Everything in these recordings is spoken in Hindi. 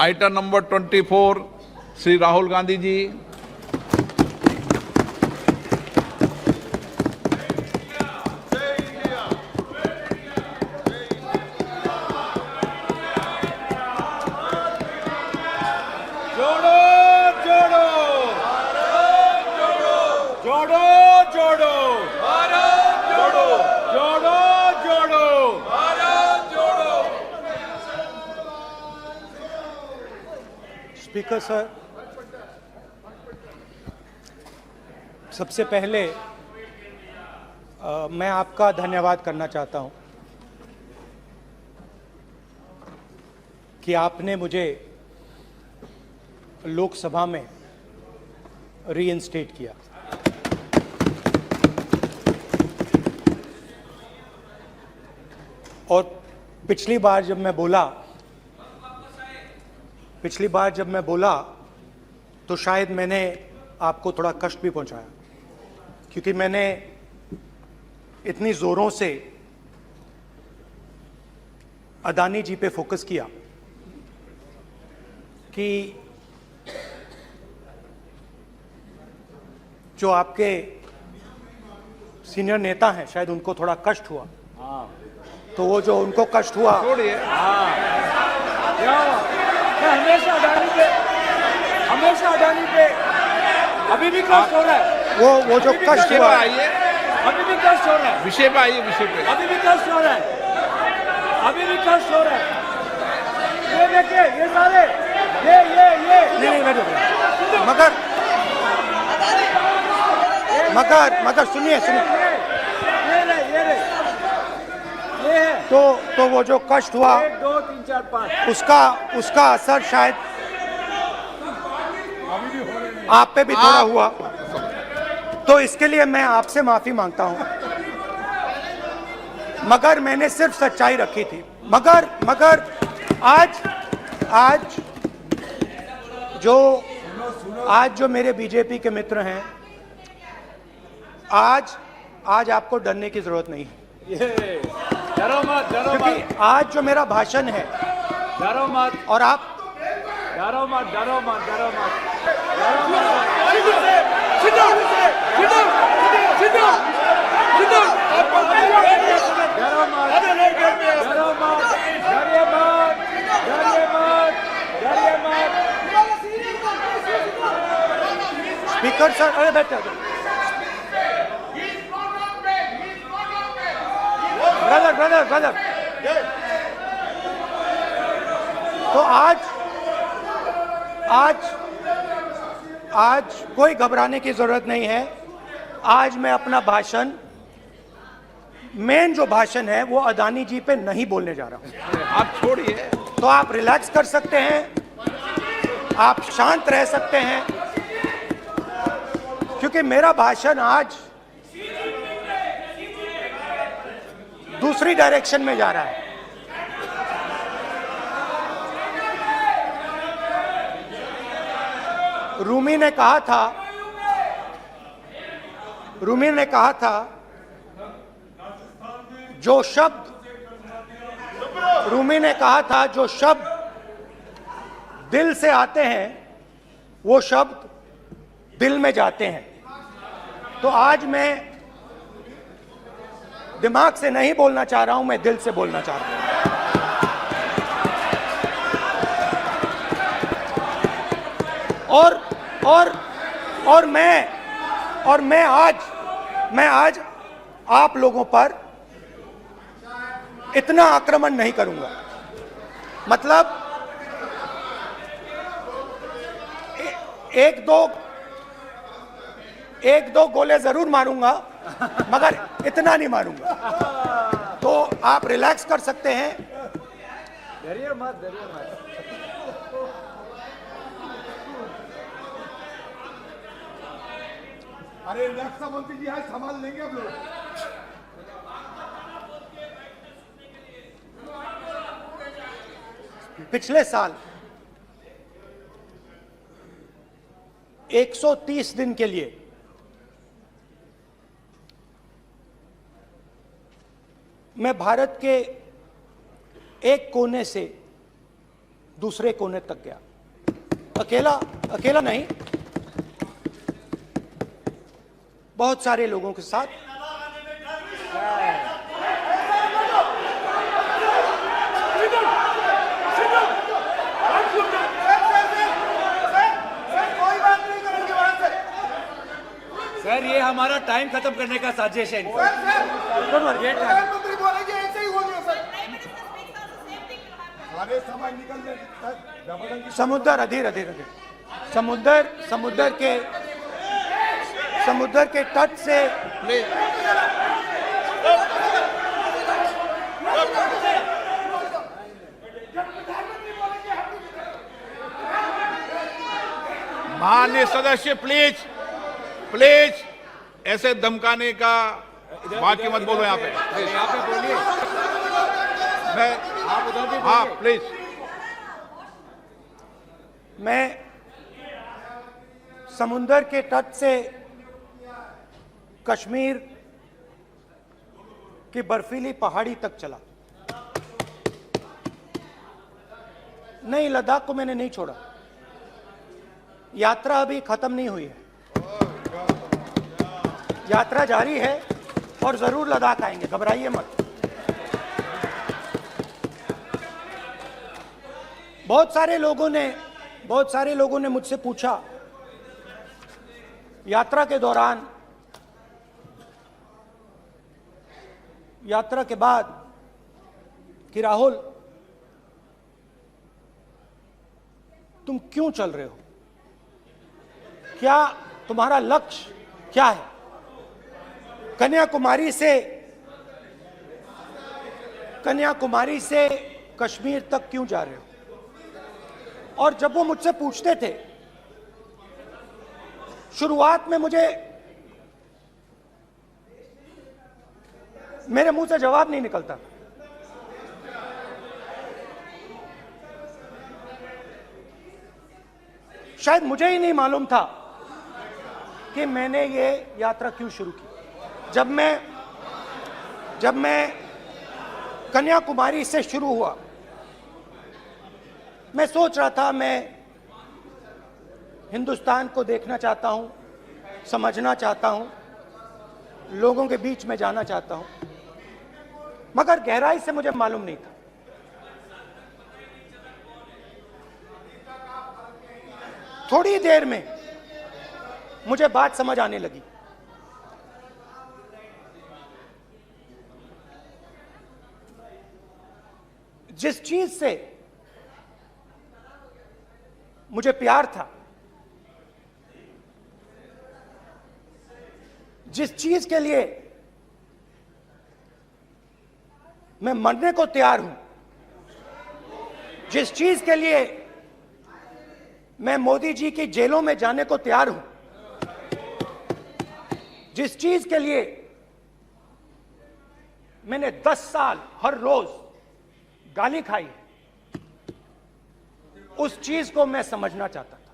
Item number 24 Shri Rahul Gandhi ji. जोड़ो जोड़ो जोड़ो जोड़ो भारत जोड़ो जोड़ो जोड़ो भारत जोड़ो। स्पीकर सर, सबसे पहले मैं आपका धन्यवाद करना चाहता हूं कि आपने मुझे लोकसभा में रीइंस्टेट किया। और पिछली बार जब मैं बोला तो शायद मैंने आपको थोड़ा कष्ट भी पहुंचाया, क्योंकि मैंने इतनी जोरों से अदानी जी पे फोकस किया कि जो आपके सीनियर नेता हैं शायद उनको थोड़ा कष्ट हुआ। तो वो जो उनको कष्ट हुआ, छोड़िए। हमेशा अडानी पे अभी भी कष्ट हो रहा है। वो जो कष्ट विषय हुआ, पर आइए, अभी भी कष्ट हो रहा है। विषय पे आइए, विषय पे। अभी भी कष्ट हो रहा है। अभी भी कष्ट हो रहा है। ये देखिए, ये सारे नहीं मगर सुनिए ये है। तो वो जो कष्ट हुआ 1 2 3 4 5 उसका असर शायद आप पे भी थोड़ा हुआ। तो इसके लिए मैं आपसे माफी मांगता हूं, मगर मैंने सिर्फ सच्चाई रखी थी। मगर आज जो मेरे बीजेपी के मित्र हैं, आज आपको डरने की जरूरत नहीं है, डरो मत क्योंकि आज जो मेरा भाषण है, डरो मत और आप डरो मत स्पीकर सर, अरे बैठे ब्रदर। तो आज कोई घबराने की जरूरत नहीं है। आज मैं अपना भाषण, मेन जो भाषण है वो अदानी जी पे नहीं बोलने जा रहा हूं। आप छोड़िए। तो आप रिलैक्स कर सकते हैं, आप शांत रह सकते हैं, क्योंकि मेरा भाषण आज दूसरी डायरेक्शन में जा रहा है। रूमी ने कहा था जो शब्द दिल से आते हैं वो शब्द दिल में जाते हैं। तो आज मैं दिमाग से नहीं बोलना चाह रहा हूं, मैं दिल से बोलना चाह रहा हूं। और मैं आज आप लोगों पर इतना आक्रमण नहीं करूंगा। मतलब एक दो गोले जरूर मारूंगा, मगर इतना नहीं मारूंगा। तो आप रिलैक्स कर सकते हैं। डरिए मत अरे रक्षा मंत्री जी आज संभाल लेंगे आप लोग। पिछले साल 130 दिन के लिए मैं भारत के एक कोने से दूसरे कोने तक गया। अकेला नहीं, बहुत सारे लोगों के साथ। सर ये हमारा टाइम खत्म करने का साजिश है। प्रधानमंत्री बोलेंगे ऐसे ही होंगे सर। सारे समाज निकल जाए। समुद्र अधीर समुद्र के तट से माननीय सदस्य प्लीज प्लीज ऐसे धमकाने का वाक्य मत बोलो यहाँ पे। यहाँ पे बोलिए। मैं आप उधर भी हाँ बोलिए। प्लीज। मैं समुद्र के तट से कश्मीर की बर्फीली पहाड़ी तक चला। नहीं, लद्दाख को मैंने नहीं छोड़ा। यात्रा अभी खत्म नहीं हुई है, यात्रा जारी है और जरूर लद्दाख आएंगे, घबराइए मत। बहुत सारे लोगों ने मुझसे पूछा यात्रा के दौरान, यात्रा के बाद कि राहुल तुम क्यों चल रहे हो, क्या तुम्हारा लक्ष्य क्या है, कन्याकुमारी से कश्मीर तक क्यों जा रहे हो। और जब वो मुझसे पूछते थे, शुरुआत में मेरे मुंह से जवाब नहीं निकलता। शायद मुझे ही नहीं मालूम था कि मैंने ये यात्रा क्यों शुरू की। जब मैं कन्याकुमारी से शुरू हुआ, मैं सोच रहा था मैं हिंदुस्तान को देखना चाहता हूं, समझना चाहता हूं, लोगों के बीच में जाना चाहता हूं, मगर गहराई से मुझे मालूम नहीं था। थोड़ी देर में मुझे बात समझ आने लगी। जिस चीज से मुझे प्यार था, जिस चीज के लिए मैं मरने को तैयार हूं, जिस चीज के लिए मैं मोदी जी की जेलों में जाने को तैयार हूं, जिस चीज के लिए मैंने 10 साल हर रोज गाली खाई, उस चीज को मैं समझना चाहता था।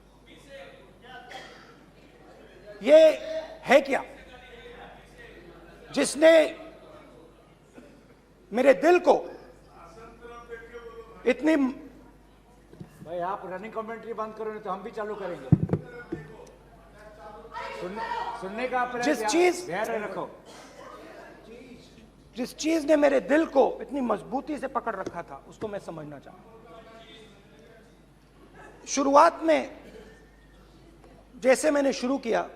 ये है क्या जिसने मेरे दिल को इतनी। भाई आप रनिंग कमेंट्री बंद करो नहीं तो हम भी चालू करेंगे। सुनने का अपना जिस चीज ने मेरे दिल को इतनी मजबूती से पकड़ रखा था, उसको मैं समझना चाहता। शुरुआत में जैसे मैंने शुरू किया,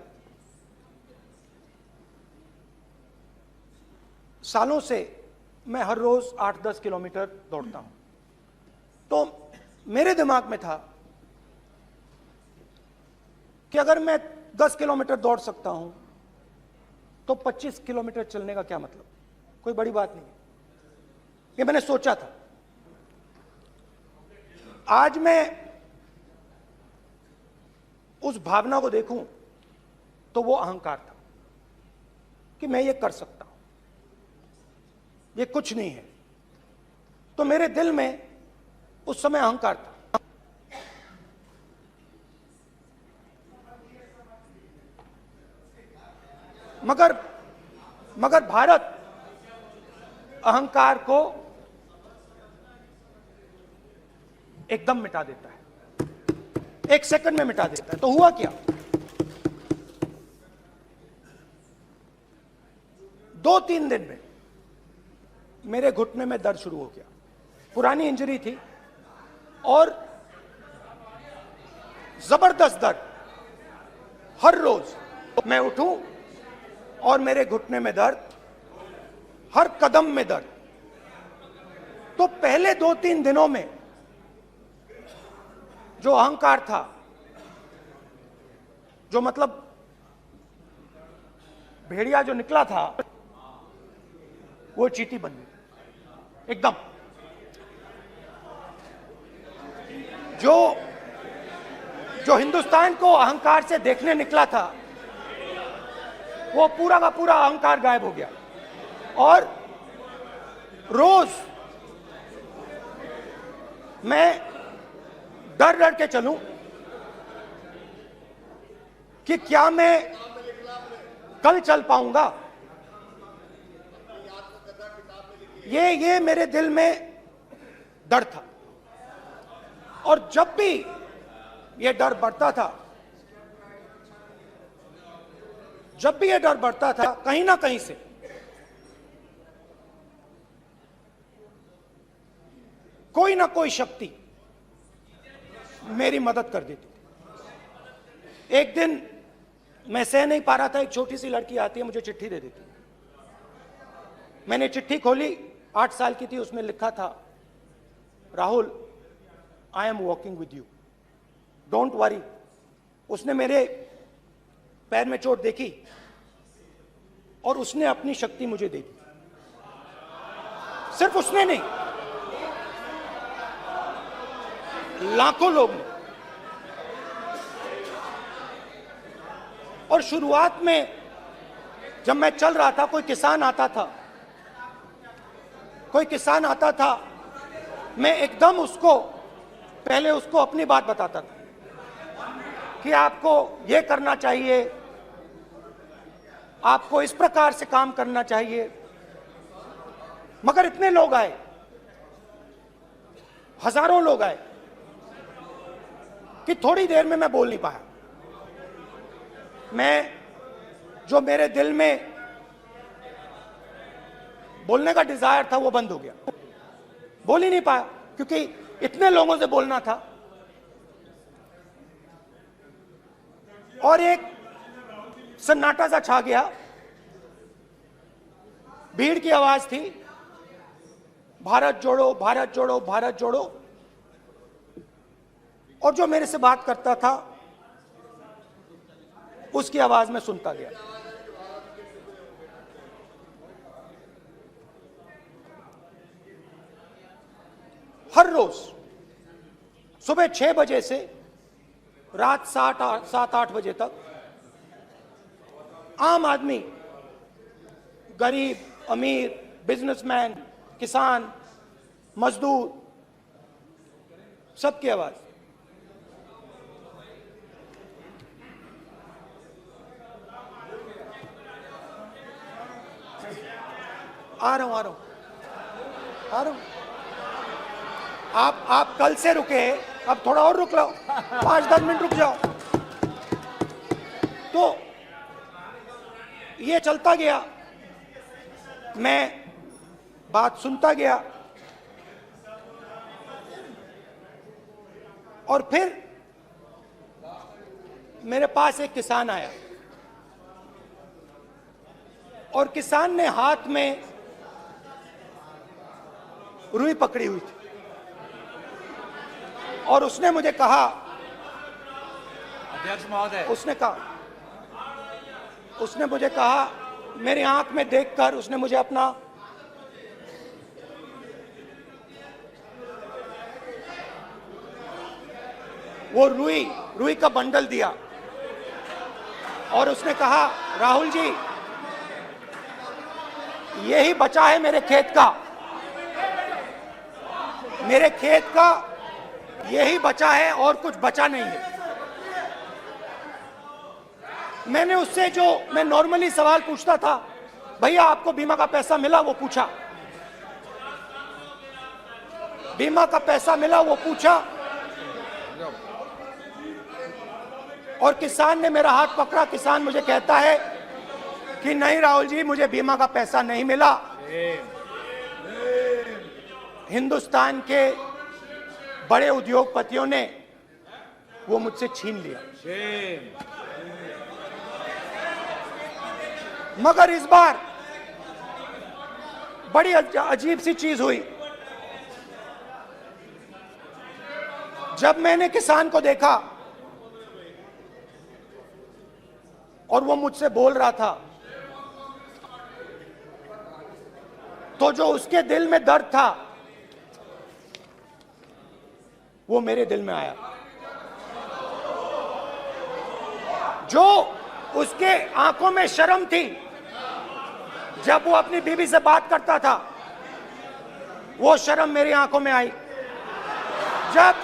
सालों से मैं हर रोज 8-10 किलोमीटर दौड़ता हूं, तो मेरे दिमाग में था कि अगर मैं 10 किलोमीटर दौड़ सकता हूं तो 25 किलोमीटर चलने का क्या मतलब, कोई बड़ी बात नहीं। ये मैंने सोचा था। आज मैं उस भावना को देखूं तो वो अहंकार था कि मैं ये कर सकता हूं, ये कुछ नहीं है। तो मेरे दिल में उस समय अहंकार था। मगर भारत अहंकार को एकदम मिटा देता है, 1 सेकंड में मिटा देता है। तो हुआ क्या, 2-3 दिन में मेरे घुटने में दर्द शुरू हो गया। पुरानी इंजरी थी और जबरदस्त दर्द। हर रोज मैं उठूं और मेरे घुटने में दर्द, हर कदम में दर्द। तो पहले 2-3 दिनों में जो अहंकार था, जो मतलब भेड़िया जो निकला था, वो चींटी बन गई एकदम। जो हिंदुस्तान को अहंकार से देखने निकला था, वो पूरा का पूरा अहंकार गायब हो गया। और रोज मैं डर डर के चलूं कि क्या मैं कल चल पाऊंगा। ये मेरे दिल में डर था। और जब भी ये डर बढ़ता था, कहीं ना कहीं से कोई ना कोई शक्ति मेरी मदद कर देती थी। एक दिन मैं सह नहीं पा रहा था, एक छोटी सी लड़की आती है, मुझे चिट्ठी दे देती है। मैंने चिट्ठी खोली, 8 साल की थी, उसमें लिखा था, Rahul, I am walking with you, don't worry. उसने मेरे पैर में चोट देखी और उसने अपनी शक्ति मुझे दे दी। सिर्फ उसने नहीं, लाखों लोग ने। और शुरुआत में जब मैं चल रहा था, कोई किसान आता था, मैं एकदम पहले उसको अपनी बात बताता था कि आपको ये करना चाहिए, आपको इस प्रकार से काम करना चाहिए। मगर इतने लोग आए, हजारों लोग आए, कि थोड़ी देर में मैं बोल नहीं पाया। जो मेरे दिल में बोलने का डिजायर था, वो बंद हो गया। बोल ही नहीं पाया, क्योंकि इतने लोगों से बोलना था। और एक सन्नाटा सा छा गया, भीड़ की आवाज थी, भारत जोड़ो, भारत जोड़ो, भारत जोड़ो। और जो मेरे से बात करता था, उसकी आवाज में सुनता गया। हर रोज सुबह 6 बजे से रात 7-8 बजे तक आम आदमी, गरीब, अमीर, बिजनेसमैन, किसान, मजदूर, सबकी आवाज। आ रहा हूं। आप कल से रुके, अब थोड़ा और रुक लो, 5-10 मिनट रुक जाओ। तो ये चलता गया, मैं बात सुनता गया। और फिर मेरे पास एक किसान आया, और किसान ने हाथ में रुई पकड़ी हुई थी, और उसने मुझे कहा, अध्यक्ष महोदय, उसने मुझे कहा, मेरी आंख में देखकर उसने मुझे अपना वो रुई का बंडल दिया, और उसने कहा, राहुल जी, यही बचा है मेरे खेत का यही बचा है, और कुछ बचा नहीं है। मैंने उससे, जो मैं नॉर्मली सवाल पूछता था, भैया आपको बीमा का पैसा मिला, वो पूछा। बीमा का पैसा मिला, वो पूछा। और किसान ने मेरा हाथ पकड़ा। किसान मुझे कहता है कि नहीं राहुल जी, मुझे बीमा का पैसा नहीं मिला, हिंदुस्तान के बड़े उद्योगपतियों ने वो मुझसे छीन लिया। मगर इस बार बड़ी अजीब सी चीज हुई। जब मैंने किसान को देखा और वो मुझसे बोल रहा था, तो जो उसके दिल में दर्द था वो मेरे दिल में आया। जो उसके आंखों में शर्म थी जब वो अपनी बीवी से बात करता था, वो शर्म मेरी आंखों में आई। जब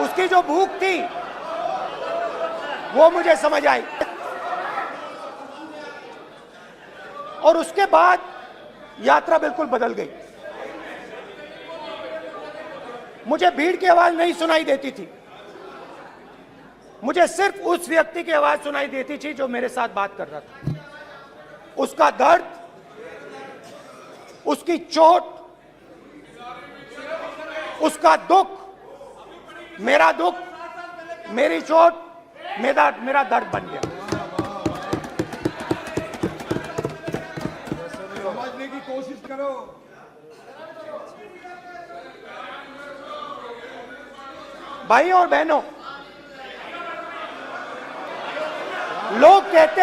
उसकी जो भूख थी वो मुझे समझ आई। और उसके बाद यात्रा बिल्कुल बदल गई। मुझे भीड़ की आवाज नहीं सुनाई देती थी, मुझे सिर्फ उस व्यक्ति की आवाज सुनाई देती थी जो मेरे साथ बात कर रहा था। उसका दर्द, उसकी चोट, उसका दुख, मेरा दुख, मेरी चोट, मेरा दर्द बन गया। समझने की कोशिश करो। भाइयों और बहनों, लोग कहते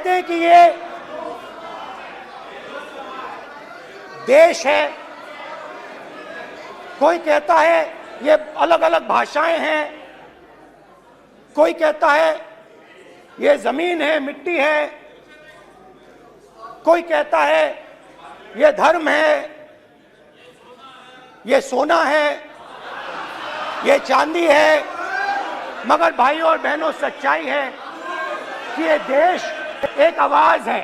हैं कि ये देश है, कोई कहता है ये अलग अलग भाषाएं हैं, कोई कहता है ये जमीन है, मिट्टी है, कोई कहता है ये धर्म है, ये सोना है, ये चांदी है। मगर भाइयों और बहनों, सच्चाई है कि ये देश एक आवाज है।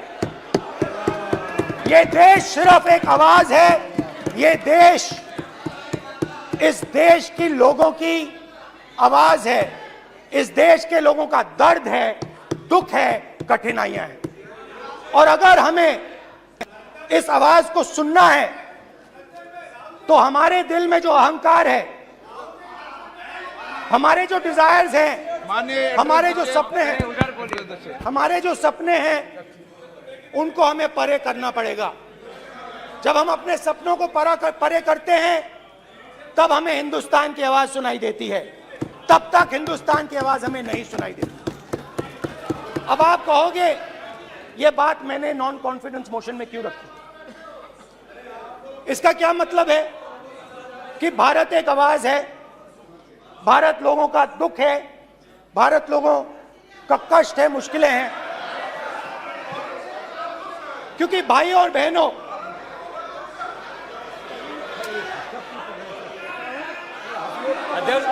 ये देश सिर्फ एक आवाज है। ये देश, इस देश की लोगों की आवाज है। इस देश के लोगों का दर्द है, दुख है, कठिनाइयां हैं। और अगर हमें इस आवाज को सुनना है तो हमारे दिल में जो अहंकार है, हमारे जो डिजायर्स हैं, हमारे जो सपने हैं, हमारे जो सपने हैं, उनको हमें परे करना पड़ेगा। जब हम अपने सपनों को परे करते हैं तब हमें हिंदुस्तान की आवाज सुनाई देती है, तब तक हिंदुस्तान की आवाज हमें नहीं सुनाई देती। अब आप कहोगे ये बात मैंने नॉन कॉन्फिडेंस मोशन में क्यों रखी? इसका क्या मतलब है कि भारत एक आवाज है, भारत लोगों का दुख है, भारत लोगों का कष्ट है, मुश्किलें हैं। क्योंकि भाइयों और बहनों,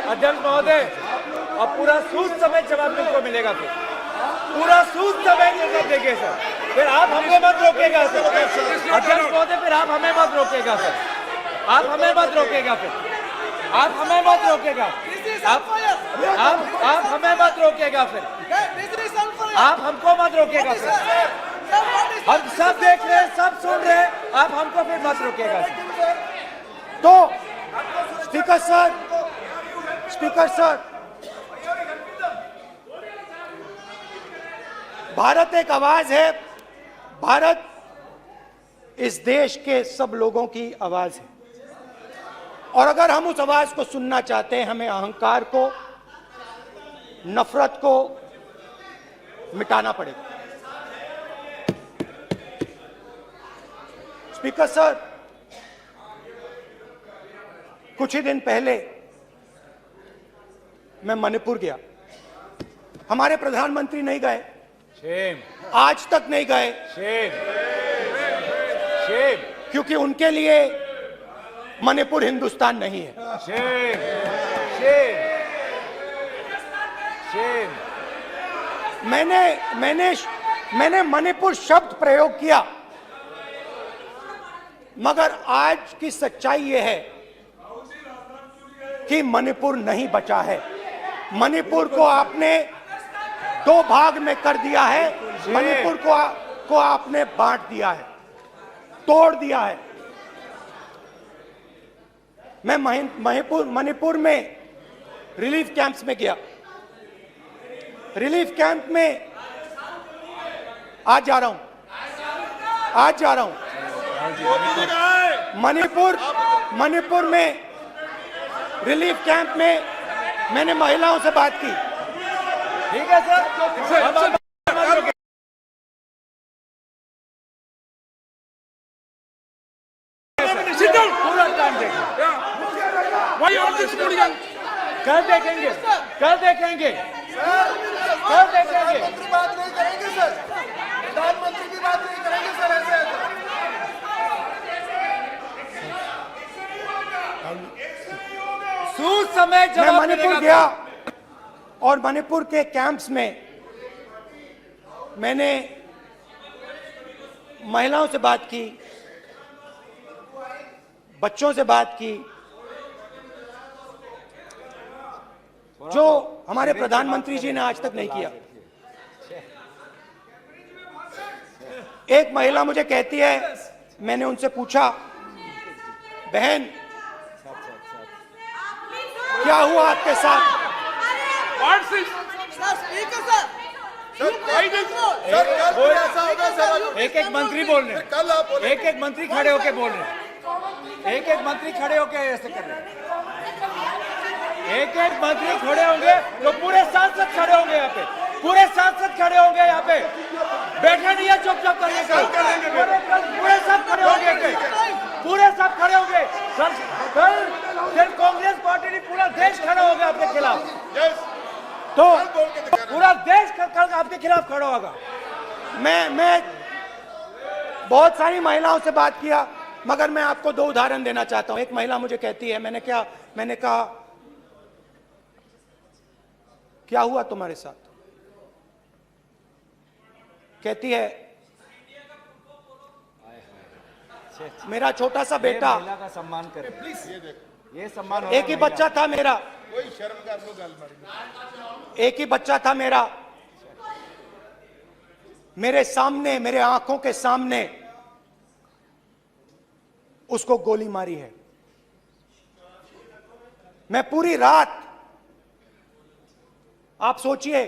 अध्यक्ष महोदय, अब पूरा सूद समय जवाब तुमको मिलेगा, फिर पूरा सूद समय जवाब देंगे सर। फिर आप हमें मत रोकेगा सर। अध्यक्ष महोदय, फिर आप हमें मत रोकेगा सर। आप हमें मत रोकेगा, फिर आप हमें मत रोकेगा। आप हमें मत रोकेगा, फिर आप हमको मत रोकेगा सर। हम सब देख रहे हैं, सब सुन रहे हैं, आप हमको फिर मत रोकेगा सर। तो स्पीकर सर, भारत एक आवाज है। भारत इस देश के सब लोगों की आवाज है। और अगर हम उस आवाज को सुनना चाहते हैं, हमें अहंकार को, नफरत को मिटाना पड़ेगा। स्पीकर सर, कुछ ही दिन पहले मैं मणिपुर गया। हमारे प्रधानमंत्री नहीं गए, आज तक नहीं गए, क्योंकि उनके लिए मणिपुर हिंदुस्तान नहीं है। मैंने मणिपुर शब्द प्रयोग किया, मगर आज की सच्चाई यह है कि मणिपुर नहीं बचा है। मणिपुर को आपने दो भाग में कर दिया है। मणिपुर को आपने बांट दिया है, तोड़ दिया है। मैं मणिपुर में रिलीफ कैंप्स में गया। रिलीफ कैंप में आज जा रहा हूं। मणिपुर में रिलीफ कैंप में मैंने महिलाओं से बात की। ठीक है सर, पूरा टाइम देखेंगे। कल देखेंगे। प्रधानमंत्री बात नहीं करेंगे सर, प्रधानमंत्री की बात नहीं करेंगे सर ऐसे। सूद समय मैं जवाब मणिपुर मिलेगा। गया और मणिपुर के कैंप्स में मैंने महिलाओं से बात की, बच्चों से बात की, जो हमारे प्रधानमंत्री जी ने आज तक नहीं किया। एक महिला मुझे कहती है, मैंने उनसे पूछा, बहन क्या हुआ आपके साथ? एक मंत्री बोल रहे हैं, कल आप बोले, एक मंत्री खड़े होके बोल रहे हैं, एक मंत्री खड़े होके ऐसे कर रहे हैं। एक मंत्री खड़े होंगे तो पूरे सांसद खड़े होंगे यहाँ पे, पूरे सांसद खड़े होंगे यहाँ पे। बैठे नहीं है, चुपचाप करिए। कल पूरे सब खड़े होंगे, पूरे सब खड़े होंगे। कल कांग्रेस पार्टी ने पूरा देश खड़ा होगा आपके खिलाफ। तो पूरा देश कल आपके खिलाफ खड़ा होगा। मैं बहुत सारी महिलाओं से बात किया, मगर मैं आपको दो उदाहरण देना चाहता हूं। एक महिला मुझे कहती है, मैंने कहा क्या हुआ तुम्हारे साथ? कहती है, मेरा छोटा सा बेटा, महिला का सम्मान करें प्लीज, ये सम्मान। एक ही बच्चा था मेरा, कोई शर्म कर लो गल मारी। एक ही बच्चा था मेरा, मेरे सामने, मेरे आंखों के सामने उसको गोली मारी है। मैं पूरी रात, आप सोचिए,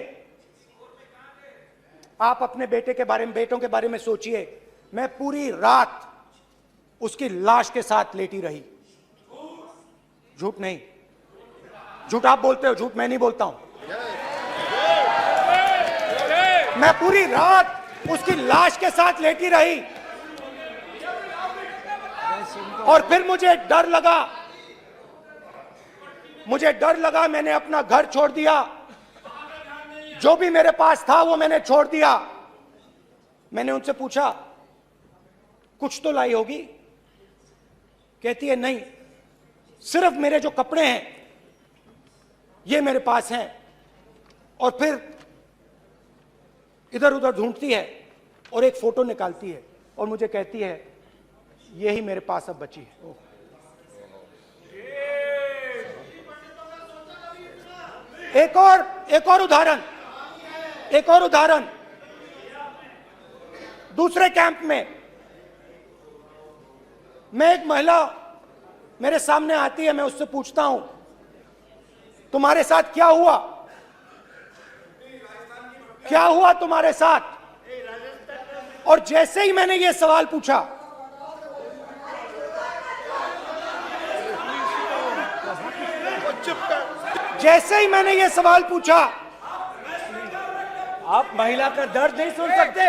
आप अपने बेटे के बारे में, बेटों के बारे में सोचिए। मैं पूरी रात उसकी लाश के साथ लेटी रही। झूठ नहीं, झूठ आप बोलते हो, झूठ मैं नहीं बोलता हूं। मैं पूरी रात उसकी लाश के साथ लेटी रही और फिर मुझे डर लगा, मैंने अपना घर छोड़ दिया, जो भी मेरे पास था वो मैंने छोड़ दिया। मैंने उनसे पूछा, कुछ तो लाई होगी? कहती है, नहीं, सिर्फ मेरे जो कपड़े हैं ये मेरे पास हैं। और फिर इधर उधर ढूंढती है और एक फोटो निकालती है और मुझे कहती है, यही मेरे पास अब बची है। एक और उदाहरण, दूसरे कैंप में मैं, एक महिला मेरे सामने आती है, मैं उससे पूछता हूं, तुम्हारे साथ क्या हुआ? क्या हुआ तुम्हारे साथ? और जैसे ही मैंने यह सवाल पूछा, जैसे ही मैंने ये सवाल पूछा, आप महिला का दर्द नहीं सुन सकते,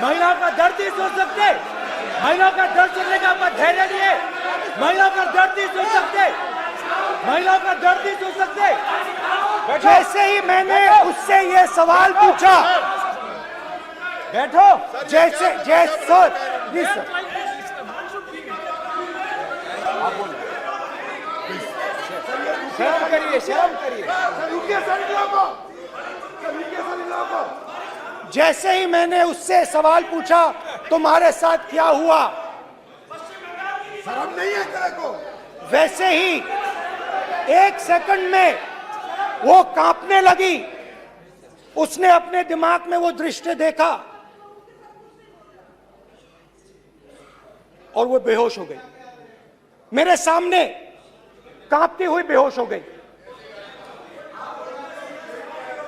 महिला का दर्द नहीं सुन सकते, महिला का दर्द सुनने का आपका धैर्य नहीं है, महिला का दर्द नहीं सुन सकते, महिला का दर्द नहीं सुन सकते। जैसे ही मैंने उससे ये सवाल पूछा, बैठो, जैसे सर, प्लीज सर, शर्म करिए, शर्म करिए। सर रुकिए सर, इन लोगों को, सर रुकिए सर, इन लोगों जैसे ही मैंने उससे सवाल पूछा तुम्हारे साथ क्या हुआ, शर्म नहीं है तेरे को? वैसे ही 1 सेकंड में वो कांपने लगी। उसने अपने दिमाग में वो दृश्य देखा और वो बेहोश हो गई। मेरे सामने कांपती हुई बेहोश हो गई।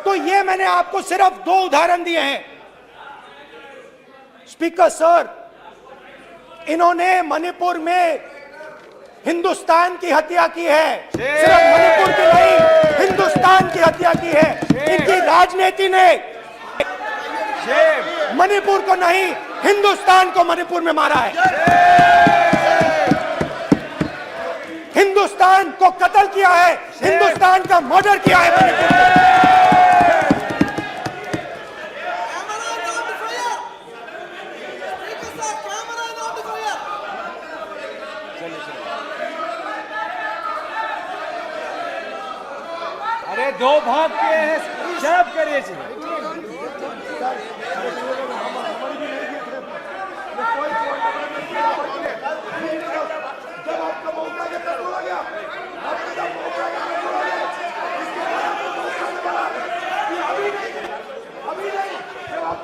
तो ये मैंने आपको सिर्फ 2 उदाहरण दिए हैं। स्पीकर सर, इन्होंने मणिपुर में हिंदुस्तान की हत्या की है। सिर्फ मणिपुर की नहीं, हिंदुस्तान की हत्या की है। इनकी राजनीति ने मणिपुर को नहीं, हिंदुस्तान को मणिपुर में मारा है। हिंदुस्तान को कत्ल किया है, हिंदुस्तान का मर्डर किया है मणिपुर में। अरे 2 भाग किए हैं, शर्म करिए जी।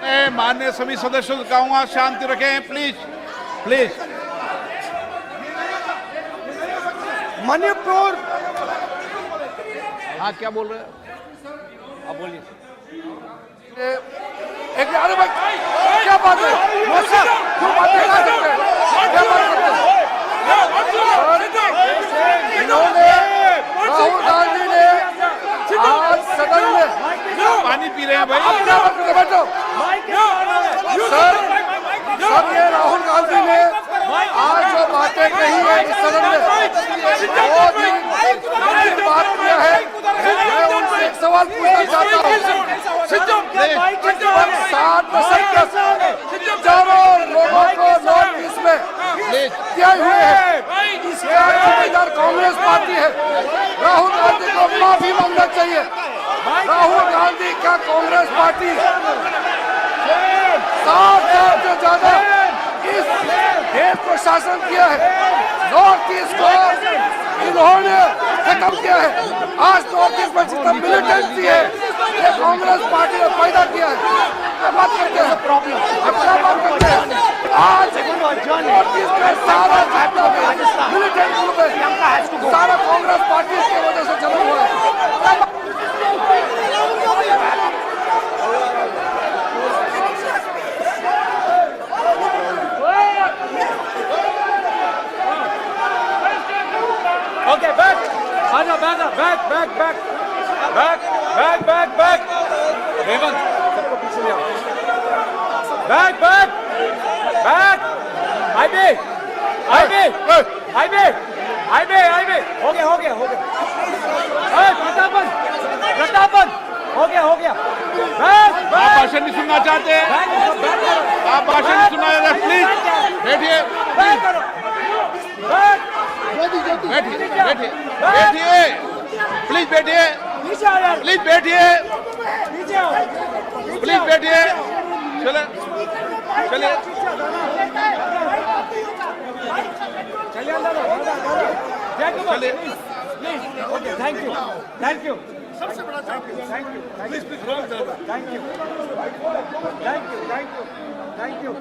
मैं माननीय सभी सदस्यों से कहूंगा शांति रखें, प्लीज प्लीज। मणिपुर, हाँ क्या बोल रहे हैं? अब बोलिए। एक अरे भाई क्या बात है? क्यों बातें कर सकते हैं? क्या बात करते हैं? इन्होंने राहुल गांधी ने आज सदन में पानी पी रहे हैं भाई। आप क्या बात करते हैं? बैठो सर। सर ये राहुल गांधी ने आज जो बातें कही है इस सदन में बहुत ही गंभीर बात किया है। मैं उनसे एक सवाल पूछना चाहता हूँ। 7 दशक तक हजारों लोगों को नॉर्थ ईस्ट में किए हुए हैं, इसका जिम्मेदार कांग्रेस पार्टी है। राहुल गांधी को माफी मांगना चाहिए। राहुल गांधी का कांग्रेस पार्टी 7 साल से ज्यादा इस देश को शासन किया है। नॉर्थ ईस्ट को इन्होंने खत्म किया है। आज नॉर्थ ईस्ट में जितना मिलिटेंसी है ये कांग्रेस पार्टी ने पैदा किया है। क्या बात करते हैं? क्या बात करते हैं? आज नॉर्थ ईस्ट में सारा मिलिटेंट ग्रुप है, सारा कांग्रेस पार्टी की वजह से जमा हुआ है। ओके बैक, आजा back back back back back back back back. Revanth सबको पीछे ले आओ। Back back back. IB IB IB IB IB. हो गया हो गया हो गया। प्रतापन प्रतापन हो गया। बैक आप बैक। भाषण नहीं सुनना चाहते हैं? आप भाषण नहीं सुनना चाहते? प्लीज बैठिए, बैक करो। बैक बैठिए बैठिए बैठिए, प्लीज बैठिए, नीचे आओ यार, प्लीज बैठिए, नीचे आओ, प्लीज बैठिए। चले चलिए चलिए अंदर चलिए। Please. Okay thank you thank you. सबसे बड़ा thank you thank you please please thank you thank you thank you thank you.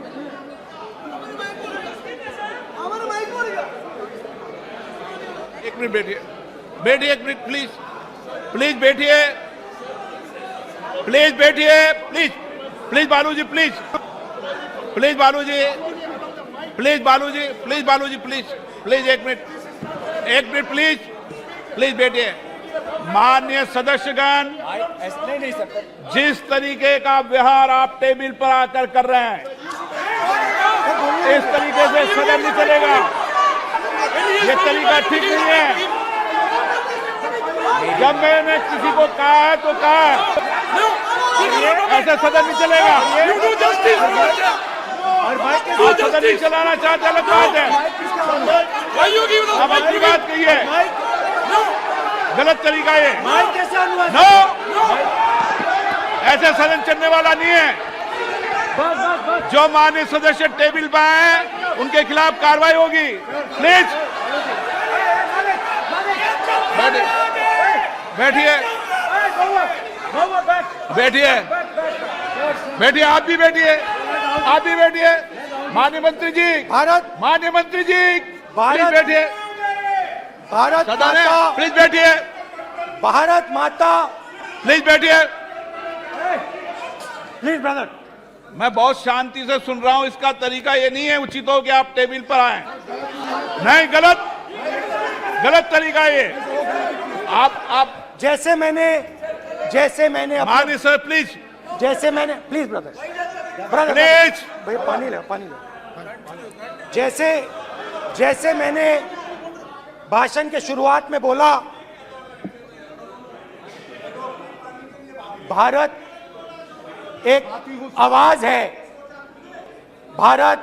एक मिनट बैठिए, बैठिए 1 मिनट प्लीज, प्लीज बैठिए, प्लीज बैठिए, please please Baluji, please please Baluji, please Baluji, please Baluji, please please 1 minute please, please बैठिए। माननीय सदस्यगण, नहीं सर, जिस तरीके का व्यवहार आप टेबल पर आकर कर रहे हैं, इस तरीके से सदन नहीं चलेगा। ये तरीका ठीक नहीं है। जब मैंने किसी को कहा है तो कहा है, ऐसे सदन नहीं चलेगा। आप सदन नहीं चलाना चाहते, अलग बात है। अब अपनी बात कही है, गलत तरीका है। नो, ऐसे सदन चलने वाला नहीं है। जो माननीय सदस्य टेबल पर आए उनके खिलाफ कार्रवाई होगी। प्लीज बैठिए, बैठिए, बैठिए, आप भी बैठिए, आप भी बैठिए। माननीय मंत्री जी, माननीय मंत्री जी, प्लीज बैठिए। भारत सदन है, माता, प्लीज बैठिए, भारत माता, प्लीज बैठिए। Please brother. मैं बहुत शांति से सुन रहा हूं। इसका तरीका ये नहीं है उचित हो कि आप टेबल पर आए। नहीं, गलत, गलत तरीका है ये। आप जैसे मैंने माननीय सर प्लीज, जैसे मैंने, प्लीज ब्रदर, ब्रदर प्लीज, भैया पानी लो, पानी लो। जैसे मैंने भाषण के शुरुआत में बोला, भारत एक आवाज है, भारत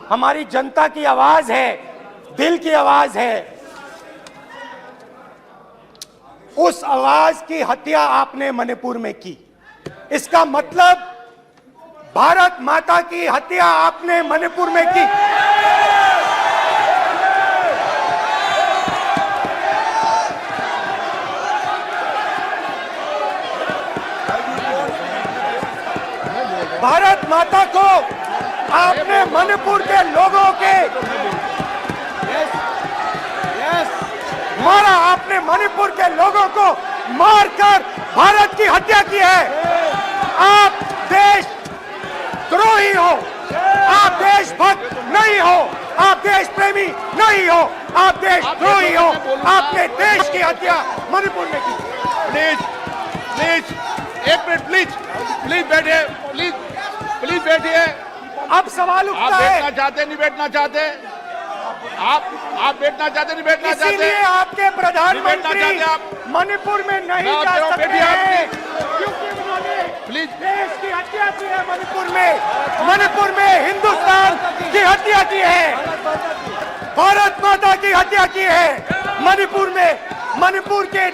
हमारी जनता की आवाज है, दिल की आवाज है। उस आवाज की हत्या आपने मणिपुर में की। इसका मतलब भारत माता की हत्या आपने मणिपुर में की। भारत माता को आपने मणिपुर के लोगों के मारा, आपने मणिपुर के लोगों को मारकर भारत की हत्या की है। आप देश द्रोही हो, आप देशभक्त नहीं हो, आप देश प्रेमी नहीं हो, आप देशद्रोही हो। आपने देश की हत्या मणिपुर में की। प्लीज, प्लीज, एक मिनट, प्लीज, प्लीज बैठिए, प्लीज, प्लीज बैठिए। अब सवाल आप उठता है, बैठना चाहते नहीं बैठना चाहते? आप बैठना चाहते नहीं बैठना चाहते? इसीलिए आपके बैठना प्रधानमंत्री चाहते आप? मणिपुर में नहीं मैं जा कह रहा हूं, सकते बैठिए आप हैं, भी। क्योंकि उन्होंने प्लीज, देश की हत्या की है। मणिपुर में हिंदुस्तान की हत्या की है, भारत माता की हत्या की है। मणिपुर में, मणिपुर के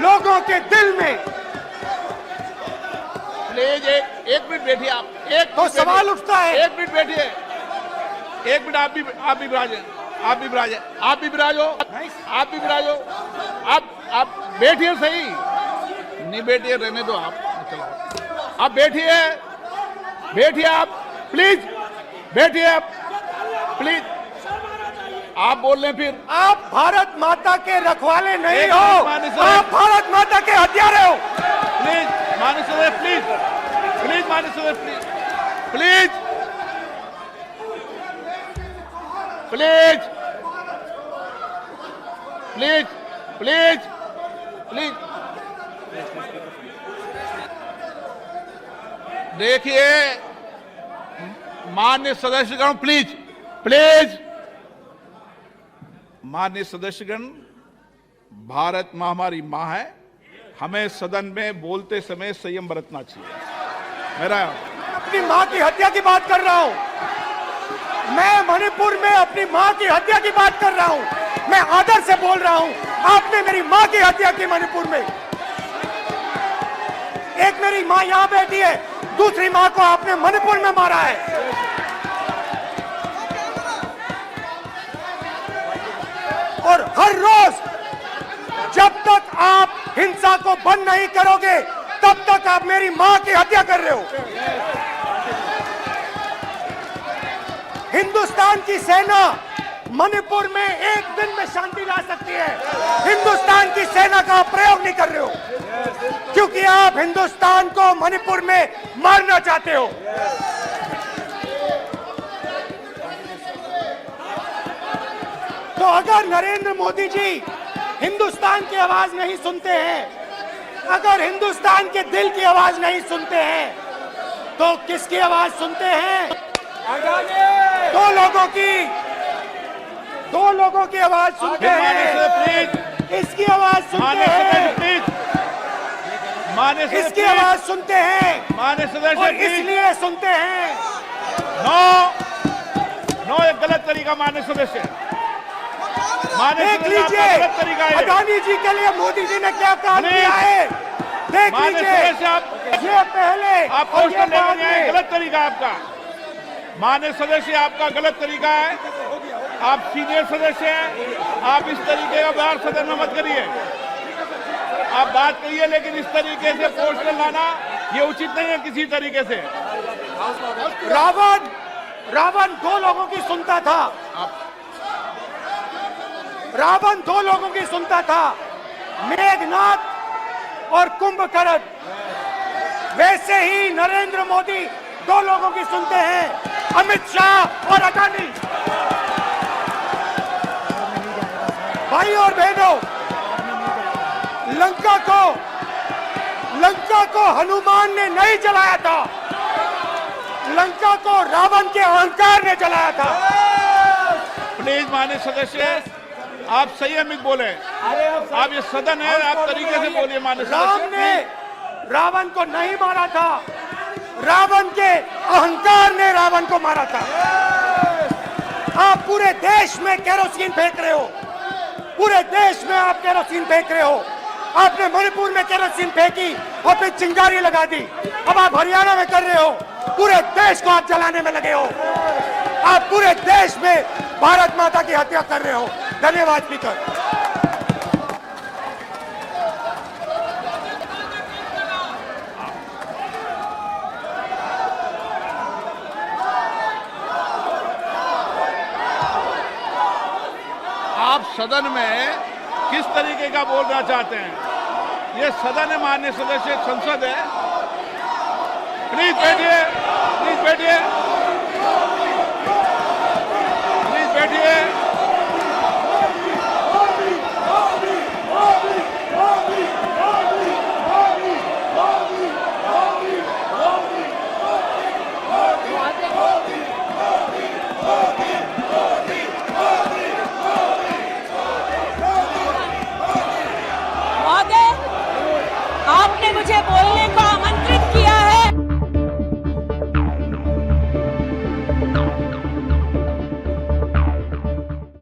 लोगों के दिल में। प्लीज एक मिनट बैठिए आप। एक तो मिनट सवाल बैठिए। उठता है, एक मिनट बैठिए, एक मिनट। आप भी विराजे, आप भी विराजे, आप भी विराजो, आप भी विराजो। आप बैठिए सही, नहीं बैठिए रहने दो आप, चलो आप बैठिए, बैठिए आप, प्लीज बैठिए आप, प्लीज। आप बोल रहे हैं फिर आप भारत माता के रखवाले नहीं एक हो, मिनट माननीय सर। आप भारत माता के हत्यारे हो। प्लीज माननीय सदस्य, प्लीज, प्लीज माननीय सदस्य, please, please, please, please, please, please. देखिए माननीय सदस्यगण, प्लीज, प्लीज, माननीय सदस्यगण, भारत मां हमारी मां है। हमें सदन में बोलते समय संयम बरतना चाहिए। मेरा अपनी माँ की हत्या की बात कर रहा हूँ। मैं मणिपुर में अपनी माँ की हत्या की बात कर रहा हूँ। मैं आदर से बोल रहा हूँ। आपने मेरी माँ की हत्या की मणिपुर में। एक मेरी माँ यहाँ बैठी है, दूसरी माँ को आपने मणिपुर में मारा है। और हर रोज जब तक आप हिंसा को बंद नहीं करोगे, तब तक आप मेरी माँ की हत्या कर रहे हो। हिंदुस्तान की सेना मणिपुर में एक दिन में शांति ला सकती है। हिंदुस्तान की सेना का आप प्रयोग नहीं कर रहे हो, क्योंकि आप हिंदुस्तान को मणिपुर में मारना चाहते हो। तो अगर नरेंद्र मोदी जी हिंदुस्तान की आवाज नहीं सुनते हैं, अगर हिंदुस्तान के दिल की आवाज नहीं सुनते हैं, तो किसकी आवाज सुनते हैं? दो लोगों की आवाज सुनते हैं। प्लीज, इसकी आवाज सुनते हैं, प्लीज, माननीय सदस्य, इसकी आवाज सुनते हैं, माननीय सदस्य, और प्लीज। इसलिए सुनते हैं। नो, एक गलत तरीका माननीय सदस्य, देख लीजिए गलत तरीका है। अडानी जी के लिए मोदी जी ने क्या काम किया है। देख माननीय लीजिए, सदस्य आप ये पहले आप और ये पोस्टर लेकर बाद नहीं आए, में। गलत तरीका है आपका। माननीय सदस्य आपका गलत तरीका है, आप सीनियर सदस्य हैं, आप इस तरीके का व्यवहार सदन में मत करिए। आप बात करिए, लेकिन इस तरीके से पोस्टर लाना ये उचित नहीं है किसी तरीके से। रावण दो लोगों की सुनता था, रावण दो लोगों की सुनता था, मेघनाथ और कुंभकर्ण। वैसे ही नरेंद्र मोदी दो लोगों की सुनते हैं, अमित शाह और अडानी। भाई और बहनों, लंका को हनुमान ने नहीं जलाया था, लंका को रावण के अहंकार ने जलाया था। प्लीज माननीय सदस्य आप संयमित बोले। आप ये सदन है, आप तरीके से बोलिए। माननीय राम सदस्य ने रावण को नहीं मारा था, रावण के अहंकार ने रावण को मारा था। आप पूरे देश में केरोसिन फेंक रहे हो, पूरे देश में आप केरोसिन फेंक रहे हो। आपने मणिपुर में केरोसिन फेंकी और फिर चिंगारी लगा दी। अब आप हरियाणा में कर रहे हो, पूरे देश को आप जलाने में लगे हो। आप पूरे देश में भारत माता की हत्या कर रहे हो। धन्यवाद स्पीकर। आप सदन में किस तरीके का बोलना चाहते हैं? ये सदन है माननीय सदस्य, संसद है। प्लीज बैठिए, प्लीज बैठिए, प्लीज बैठिए। महोदय, आपने मुझे बोलने